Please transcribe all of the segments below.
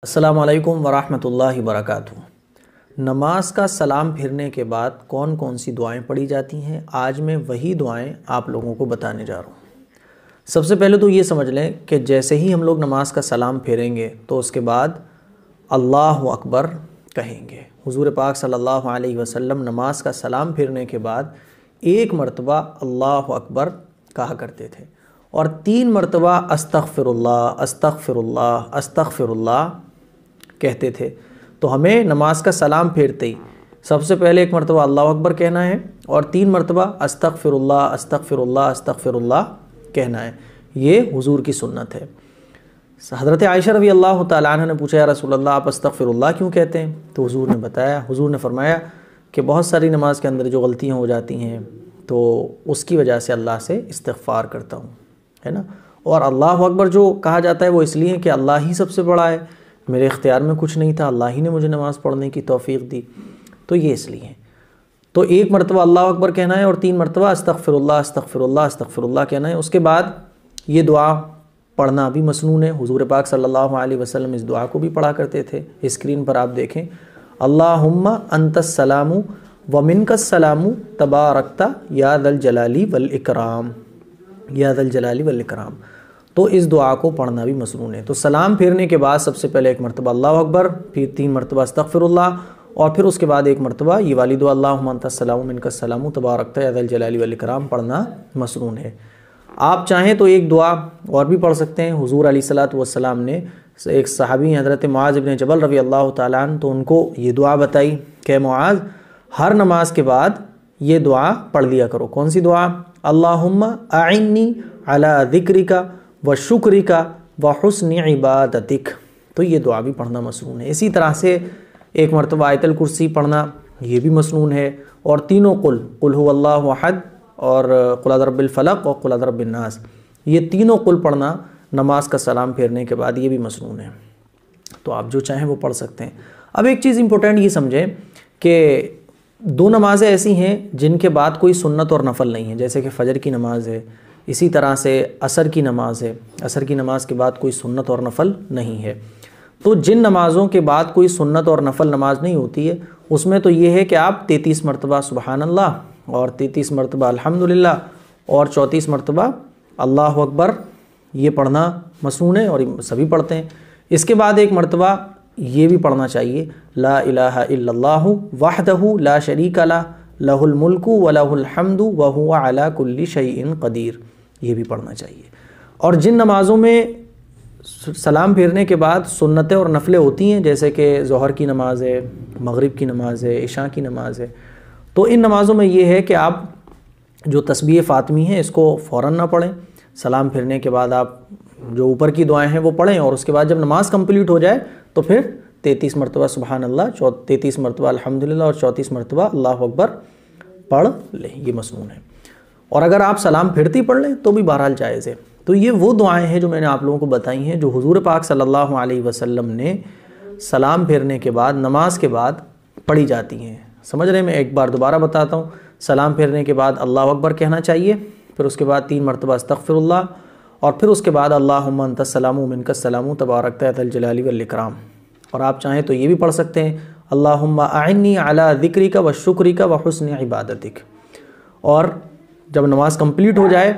السلام علیکم ورحمۃ اللہ وبرکاتہ۔ نماز کا سلام پھرنے کے بعد کون کون سی دعائیں پڑھی جاتی ہیں، آج میں وہی دعائیں آپ لوگوں کو بتانے جا رہا ہوں۔ سب سے پہلے تو یہ سمجھ لیں کہ جیسے ہی ہم لوگ نماز کا سلام پھیریں گے تو اس کے بعد اللہ اکبر کہیں گے۔ حضور پاک صلی اللہ علیہ وسلم نماز کا سلام پھیرنے کے بعد ایک مرتبہ اللہ اکبر کہا کرتے تھے اور 3 مرتبہ استغفر اللہ استغفر اللہ استغفر اللہ کہتے تھے۔ تو ہمیں نماز کا سلام پھیرتے ہی سب سے پہلے ایک مرتبہ اللہ اکبر کہنا ہے اور 3 مرتبہ استغفر اللہ استغفر اللہ استغفر اللہ کہنا ہے۔ یہ حضور کی سنت ہے۔ حضرت عائشہ رضی اللہ تعالیٰ عنہ نے پوچھا یا رسول اللہ آپ استغفر اللہ کیوں کہتے ہیں؟ تو حضور نے فرمایا کہ بہت ساری نماز کے اندر جو غلطیاں ہو جاتی ہیں تو اس کی وجہ سے اللہ سے استغفار کرتا ہوں، ہے نا۔ اور اللہ اکبر جو کہا جاتا ہے وہ اس لیے کہ اللہ ہی سب سے بڑا ہے، میرے اختیار میں کچھ نہیں تھا، اللہ ہی نے مجھے نماز پڑھنے کی توفیق دی، تو یہ اس لیے۔ تو ایک مرتبہ اللہ اکبر کہنا ہے اور 3 مرتبہ استغفر اللہ استغفر اللہ استغفر اللہ کہنا ہے۔ اس کے بعد یہ دعا پڑھنا بھی مسنون ہے۔ حضور پاک صلی اللہ علیہ وسلم اس دعا کو بھی پڑھا کرتے تھے۔ اسکرین پر آپ دیکھیں، اللہم انت السلام ومنک السلام تبارکت یا ذا الجلال والاکرام، یا ذا الجلال والاکرام۔ تو اس دعا کو پڑھنا بھی مسنون ہے۔ تو سلام پھیرنے کے بعد سب سے پہلے ایک مرتبہ اللہ اکبر، پھر 3 مرتبہ استغفر اللہ اور پھر اس کے بعد ایک مرتبہ یہ والی دعا اللہم انت السلام ومنک السلام تبارکت یا ذا الجلال والاکرام پڑھنا مسنون ہے۔ آپ چاہیں تو ایک دعا اور بھی پڑھ سکتے ہیں۔ حضور علیہ الصلوۃ والسلام نے ایک صحابی حضرت معاذ بن جبل رضی اللہ تعالیٰ عنہ، تو ان کو یہ دعا بتائی کہ معاذ ہر نماز کے بعد یہ دعا پڑھ لیا کرو۔ کون سی دعا؟ اللہم اعنی علی ذکرک وشکرک وحسن عبادتک۔ تو یہ دعا بھی پڑھنا مسنون ہے۔ اسی طرح سے ایک مرتبہ آیت الکرسی پڑھنا یہ بھی مسنون ہے، اور تینوں قل هو اللہ احد اور قل اعوذ برب الفلق اور قل اعوذ برب الناس، یہ تینوں قل پڑھنا نماز کا سلام پھیرنے کے بعد یہ بھی مسنون ہے۔ تو آپ جو چاہیں وہ پڑھ سکتے ہیں۔ اب ایک چیز امپورٹنٹ یہ سمجھیں کہ 2 نمازیں ایسی ہیں جن کے بعد کوئی سنت اور نفل نہیں ہے، جیسے کہ فجر کی نماز ہے، اسی طرح سے عصر کی نماز ہے۔ عصر کی نماز کے بعد کوئی سنت اور نفل نہیں ہے۔ تو جن نمازوں کے بعد کوئی سنت اور نفل نماز نہیں ہوتی ہے اس میں تو یہ ہے کہ آپ 33 مرتبہ سبحان اللہ اور 33 مرتبہ الحمدللہ اور 34 مرتبہ اللہ اکبر یہ پڑھنا مسنون ہے اور سبھی پڑھتے ہیں۔ اس کے بعد ایک مرتبہ یہ بھی پڑھنا چاہیے لا الہ الا اللہ وحدہ لا شریک لہ لہ الملک ولہ الحمد وہو علی کل شیء قدیر، یہ بھی پڑھنا چاہیے۔ اور جن نمازوں میں سلام پھیرنے کے بعد سنتیں اور نفلیں ہوتی ہیں جیسے کہ ظہر کی نماز ہے، مغرب کی نماز ہے، عشاء کی نماز ہے، تو ان نمازوں میں یہ ہے کہ آپ جو تسبیح فاطمی ہے اس کو فوراً نہ پڑھیں۔ سلام پھیرنے کے بعد آپ جو اوپر کی دعائیں ہیں وہ پڑھیں اور اس کے بعد جب نماز کمپلیٹ ہو جائے تو پھر 33 مرتبہ سبحان اللہ، 33 مرتبہ الحمدللہ اور 34 مرتبہ اللہ اکبر پڑھ لیں، یہ مسنون ہے۔ اور اگر آپ سلام پھرتی پڑھ لیں تو بھی بہرحال جائز ہے۔ تو یہ وہ دعائیں ہیں جو میں نے آپ لوگوں کو بتائی ہیں جو حضور پاک صلی اللہ علیہ وسلم نے سلام پھیرنے کے بعد نماز کے بعد پڑھی جاتی ہیں۔ سمجھ رہے ہیں؟ میں ایک بار دوبارہ بتاتا ہوں۔ سلام پھیرنے کے بعد اللہ اکبر کہنا چاہیے، پھر اس کے بعد 3 مرتبہ استغفر اللہ اور پھر اس کے بعد اللہم انت السلام ومنک السلام تبارکت یا ذا الجلال والاکرام۔ اور آپ چاہیں تو یہ بھی پڑھ سکتے ہیں اللہم اعنی علی ذکرک وشکرک وحسن عبادتک۔ اور جب نماز کمپلیٹ ہو جائے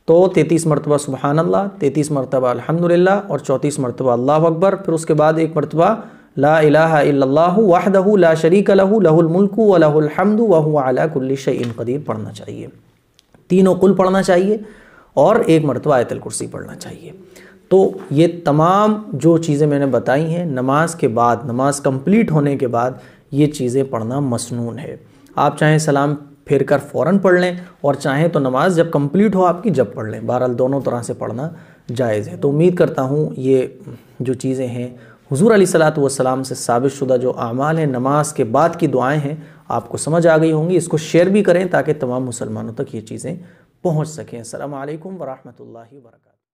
تو 33 مرتبہ سبحان اللہ، 33 مرتبہ الحمدللہ اور 34 مرتبہ اللہ اکبر، پھر اس کے بعد ایک مرتبہ لا الہ الا اللہ وحدہ لا شریک لہ لہ الملک ولہ الحمد وہو علی کل شیء قدیر پڑھنا چاہیے۔ تینوں قل پڑھنا چاہیے اور ایک مرتبہ آیت الکرسی پڑھنا چاہیے۔ تو یہ تمام جو چیزیں میں نے بتائی ہیں نماز کے بعد، نماز کمپلیٹ ہونے کے بعد یہ چیزیں پڑھنا مسنون ہے۔ آپ چاہیں سلام پھیر کر فوراً پڑھ لیں اور چاہیں تو نماز جب کمپلیٹ ہو آپ کی جب پڑھ لیں، بہرحال دونوں طرح سے پڑھنا جائز ہے۔ تو امید کرتا ہوں یہ جو چیزیں ہیں حضور علیہ الصلوۃ والسلام سے ثابت شدہ جو اعمال ہیں نماز کے بعد کی دعائیں ہیں آپ کو سمجھ آ گئی ہوں گی۔ اس کو شیئر بھی کریں تاکہ تمام مسلمانوں تک یہ چیزیں پہنچ سکیں۔ السلام علیکم ورحمۃ اللہ وبرکاتہ۔